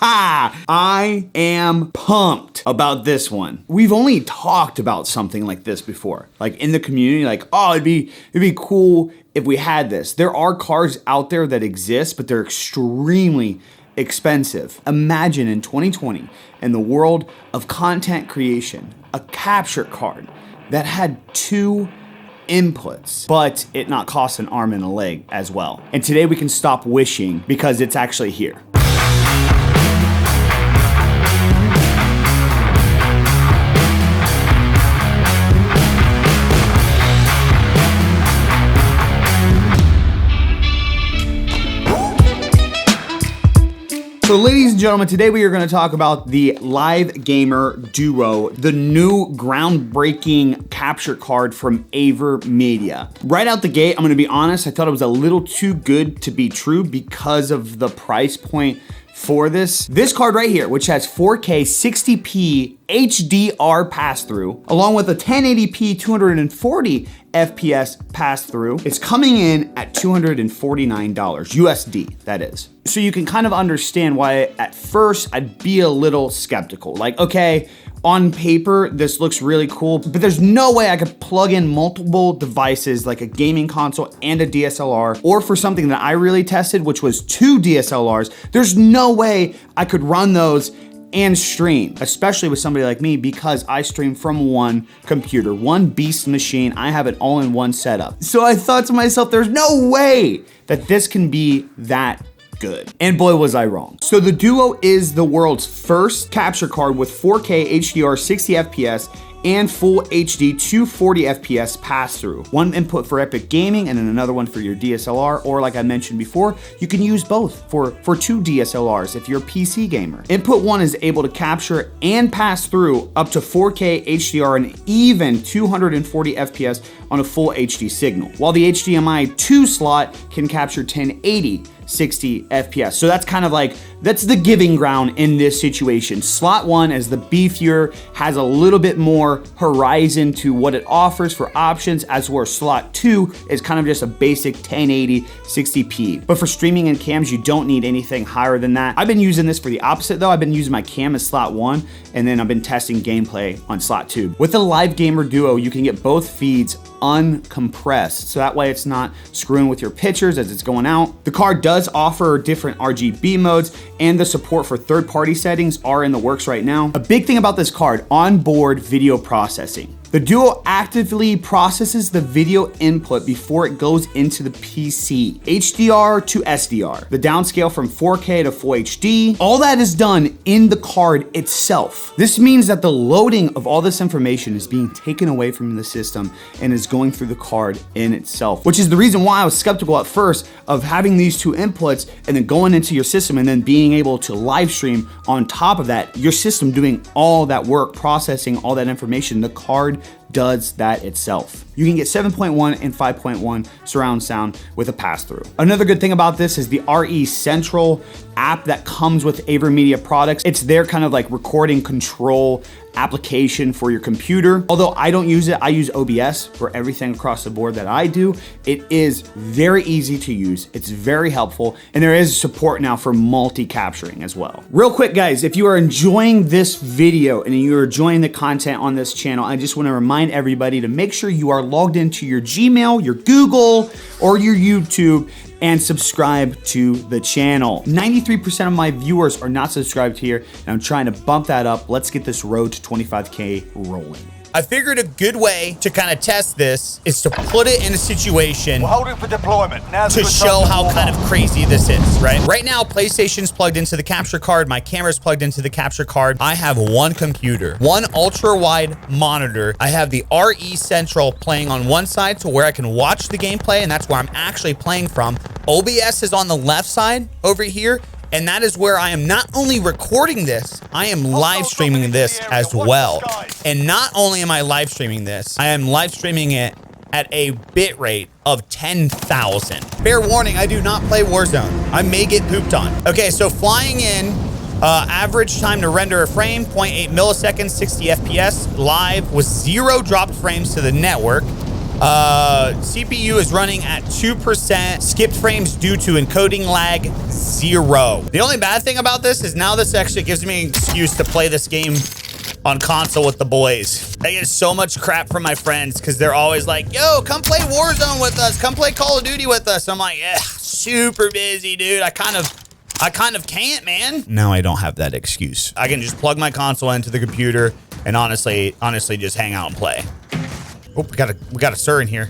I am pumped about this one. We've only talked about something like this before, like in the community, like, oh, it'd be cool if we had this. There are cards out there that exist, but they're extremely expensive. Imagine in 2020, in the world of content creation, a capture card that had 2 inputs, but it not cost an arm and a leg as well. And today we can stop wishing because it's actually here. So ladies and gentlemen, today we are going to talk about the LiveGamer Duo, the new groundbreaking capture card from AVerMedia. Right out the gate, I'm going to be honest, I thought it was a little too good to be true because of the price point for this card right here, which has 4K 60p HDR pass-through, along with a 1080p 240 FPS pass-through. It's coming in at $249 USD, that is. So you can kind of understand why at first I'd be a little skeptical. Like, okay, on paper, this looks really cool, but there's no way I could plug in multiple devices like a gaming console and a DSLR, or for something that I really tested, which was 2 DSLRs, there's no way I could run those and stream, especially with somebody like me, because I stream from one computer, one beast machine. I have it all in one setup. So I thought to myself, there's no way that this can be that good. And boy, was I wrong. So the Duo is the world's first capture card with 4K HDR 60 FPS and full HD 240 FPS pass-through. One input for epic gaming and then another one for your DSLR, or like I mentioned before, you can use both for 2 DSLRs if you're a PC gamer. Input 1 is able to capture and pass through up to 4K HDR and even 240 FPS on a full HD signal, while the HDMI 2 slot can capture 1080 60 FPS. So that's kind of like, that's the giving ground in this situation. Slot 1 is the beefier, has a little bit more horizon to what it offers for options, as where slot 2 is kind of just a basic 1080 60p. But for streaming and cams, you don't need anything higher than that. I've been using this for the opposite though. I've been using my cam as slot 1, and then I've been testing gameplay on slot 2. With the LiveGamer Duo, you can get both feeds uncompressed, so that way it's not screwing with your pictures as it's going out. The card does offer different RGB modes, and the support for third-party settings are in the works right now. A big thing about this card, onboard video processing. The Duo actively processes the video input before it goes into the PC. HDR to SDR, the downscale from 4K to Full HD, all that is done in the card itself. This means that the loading of all this information is being taken away from the system and is going through the card in itself, which is the reason why I was skeptical at first of having these 2 inputs and then going into your system and then being able to live stream on top of that, your system doing all that work, processing all that information. The card does that itself. You can get 7.1 and 5.1 surround sound with a pass-through. Another good thing about this is the RE Central app that comes with AVerMedia products. It's their kind of like recording control application for your computer. Although I don't use it, I use OBS for everything across the board that I do. It is very easy to use. It's very helpful. And there is support now for multi-capturing as well. Real quick, guys, if you are enjoying this video and you are enjoying the content on this channel, I just want to remind everybody to make sure you are logged into your Gmail, your Google, or your YouTube, and subscribe to the channel. 93% of my viewers are not subscribed here, and I'm trying to bump that up. Let's get this road to 25K rolling. I figured a good way to kind of test this is to put it in a situation We're holding for deployment. Now's to a good show time to how warm kind up. of crazy this is, right? Right now, PlayStation's plugged into the capture card. My camera's plugged into the capture card. I have one computer, one ultra-wide monitor. I have the RE Central playing on one side to where I can watch the gameplay, and that's where I'm actually playing from. OBS is on the left side over here, and that is where I am not only recording this, I am live streaming this as well. And not only am I live streaming this, I am live streaming it at a bit rate of 10,000. Fair warning, I do not play Warzone. I may get pooped on. Okay, so flying in, average time to render a frame, 0.8 milliseconds, 60 FPS, live with 0 dropped frames to the network. CPU is running at 2%. Skipped frames due to encoding lag, 0. The only bad thing about this is now this actually gives me an excuse to play this game on console with the boys. I get so much crap from my friends because they're always like, yo, come play Warzone with us. Come play Call of Duty with us. I'm like, yeah, super busy, dude. I kind of can't, man. Now I don't have that excuse. I can just plug my console into the computer and honestly just hang out and play. Oh, we got a sir in here.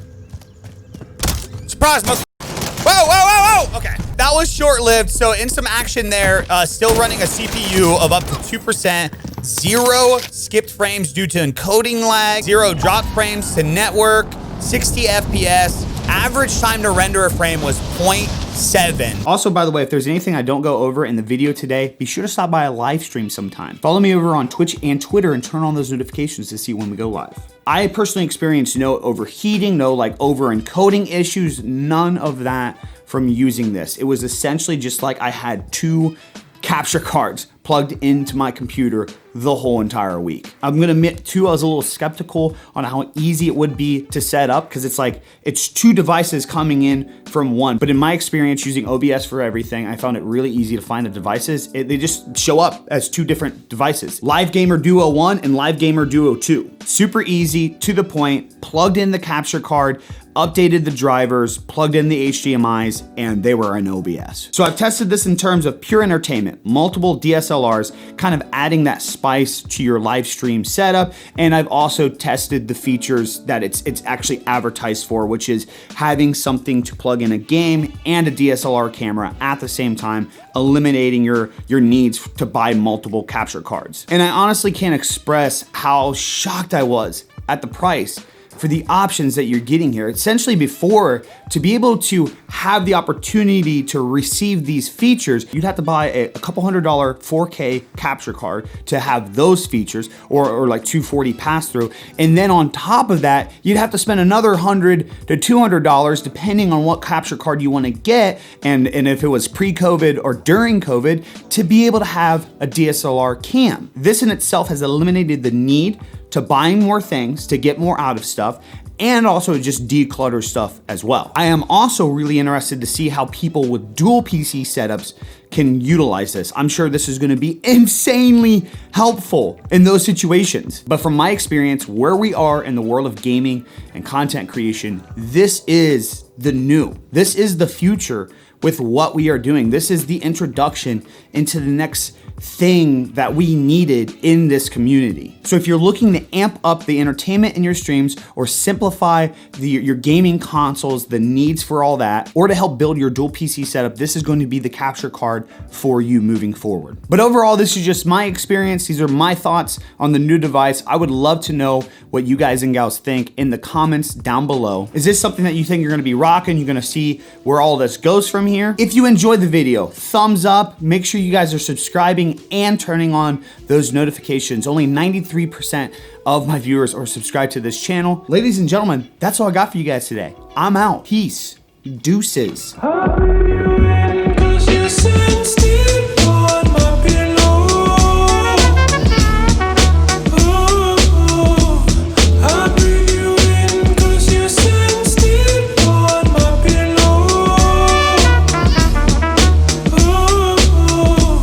Surprise, whoa. Okay, that was short-lived. So in some action there, still running a CPU of up to 2%, 0 skipped frames due to encoding lag, 0 drop frames to network, 60 FPS. Average time to render a frame was 0.7. Also, by the way, if there's anything I don't go over in the video today, be sure to stop by a live stream sometime. Follow me over on Twitch and Twitter and turn on those notifications to see when we go live. I personally experienced no overheating, no like over encoding issues, none of that from using this. It was essentially just like I had 2 capture cards plugged into my computer the whole entire week. I'm gonna admit too, I was a little skeptical on how easy it would be to set up because it's 2 devices coming in from one. But in my experience using OBS for everything, I found it really easy to find the devices. They just show up as 2 different devices. Live Gamer Duo 1 and Live Gamer Duo 2. Super easy, to the point, plugged in the capture card, updated the drivers, plugged in the HDMIs, and they were in OBS. So I've tested this in terms of pure entertainment, multiple DSLRs, kind of adding that spice to your live stream setup. And I've also tested the features that it's actually advertised for, which is having something to plug in a game and a DSLR camera at the same time, eliminating your needs to buy multiple capture cards. And I honestly can't express how shocked I was at the price for the options that you're getting here. Essentially before, to be able to have the opportunity to receive these features, you'd have to buy a couple $100 4K capture card to have those features, or like 240 pass through. And then on top of that, you'd have to spend another $100 to $200 depending on what capture card you wanna get, and if it was pre-COVID or during COVID, to be able to have a DSLR cam. This in itself has eliminated the need to buying more things, to get more out of stuff, and also just declutter stuff as well. I am also really interested to see how people with dual PC setups can utilize this. I'm sure this is gonna be insanely helpful in those situations. But from my experience, where we are in the world of gaming and content creation, this is the new. This is the future with what we are doing. This is the introduction into the next thing that we needed in this community. So if you're looking to amp up the entertainment in your streams or simplify your gaming consoles, the needs for all that, or to help build your dual PC setup, this is going to be the capture card for you moving forward. But overall, this is just my experience. These are my thoughts on the new device. I would love to know what you guys and gals think in the comments down below. Is this something that you think you're gonna be rocking? You're gonna see where all this goes from here? If you enjoyed the video, thumbs up. Make sure you guys are subscribing and turning on those notifications. Only 93% of my viewers are subscribed to this channel. Ladies and gentlemen, that's all I got for you guys today. I'm out. Peace. Deuces.